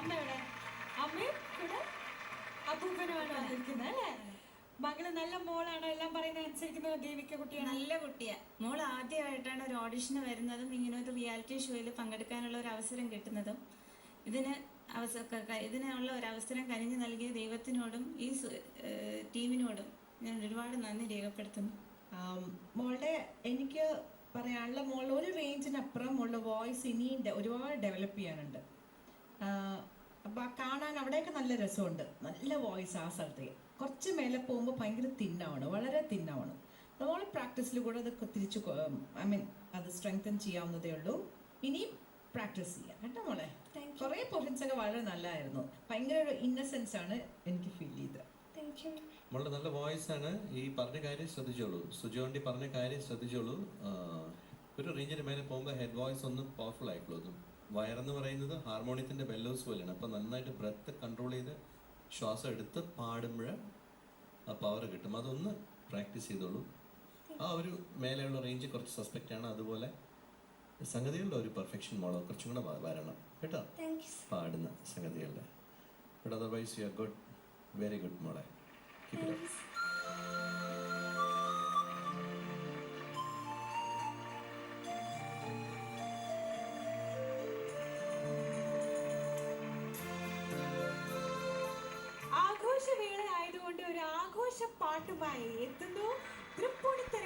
അമ്മയുടെ അമ്മയും കൂടെ അപ്പൂപ്പനുമാണ് വന്നിരിക്കുന്നത് അല്ലേ? മകള് നല്ല മോളാണോ? എല്ലാം പറയുന്നത് അനുസരിക്കുന്ന ദേവിക കുട്ടിയാണ്. നല്ല കുട്ടിയാ. മോൾ ആദ്യമായിട്ടാണ് ഒരു ഓഡിഷന് വരുന്നതും ഇങ്ങനെ ഒരു റിയാലിറ്റി ഷോയിൽ പങ്കെടുക്കാനുള്ള ഒരു അവസരം കിട്ടുന്നതും. ഇതിനുള്ള ഒരു അവസരം കനിഞ്ഞു നൽകിയ ദൈവത്തിനോടും ഈ ടീമിനോടും ഞാൻ ഒരുപാട് നന്ദി രേഖപ്പെടുത്തുന്നു. മോളുടെ എനിക്ക് പറയാനുള്ള മോൾ ഒരു റേഞ്ചിനപ്പുറം മോളുടെ വോയിസ് ഇനിയും ഒരുപാട് ഡെവലപ്പ് ചെയ്യാനുണ്ട്. അപ്പം കാണാൻ അവിടെയൊക്കെ നല്ല രസമുണ്ട്. നല്ല വോയിസ് ആ സ്ഥലത്തേക്ക്. കുറച്ച് മേലെ പോകുമ്പോൾ ഭയങ്കര തിന്നാണ്, വളരെ തിന്നാണ്. നമ്മൾ പ്രാക്ടീസിൽ കൂടെ അത് തിരിച്ച് അത് സ്ട്രെങ്തൻ ചെയ്യാവുന്നതേ ഉള്ളൂ. ഇനിയും പ്രാക്ടീസ് ചെയ്യാം കേട്ടോ മോളെ. കുറേ പൊസിഷൻസ് ഒക്കെ വളരെ നല്ലതായിരുന്നു. ഭയങ്കര ഒരു ഇന്നസെൻസ് ആണ് എനിക്ക് ഫീൽ ചെയ്തത്. വളരെ നല്ല വോയിസ് ആണ്. ഈ പറഞ്ഞ കാര്യം ശ്രദ്ധിച്ചോളൂ, സുജോണ്ടി പറഞ്ഞ കാര്യം ശ്രദ്ധിച്ചോളൂ. ഒരു റേഞ്ചിന് മേലെ പോകുമ്പോൾ ഹെഡ് വോയിസ് ഒന്ന് പവർഫുൾ ആയിക്കോളൂ. വയറെന്ന് പറയുന്നത് ഹാർമോണിയത്തിൻ്റെ ബെല്ലോസ് പോലെയാണ്. അപ്പം നന്നായിട്ട് ബ്രെത്ത് കൺട്രോൾ ചെയ്ത് ശ്വാസം എടുത്ത് പാടുമ്പോൾ ആ പവർ കിട്ടും. അതൊന്ന് പ്രാക്ടീസ് ചെയ്തോളൂ. ആ ഒരു മേലെയുള്ള റേഞ്ച് കുറച്ച് സസ്പെക്റ്റ് ആണ്. അതുപോലെ സംഗതികളുടെ ഒരു പെർഫെക്ഷൻ മോളോ കുറച്ചും കൂടെ വരണം കേട്ടോ, പാടുന്ന സംഗതികളുടെ. But otherwise you are good, very good മോളെ. Keep it up. ആഘോഷവേള ആയതുകൊണ്ട് ഒരു ആഘോഷ പാട്ടുമായി എത്തുന്നു തൃപ്പൂണിത്തറ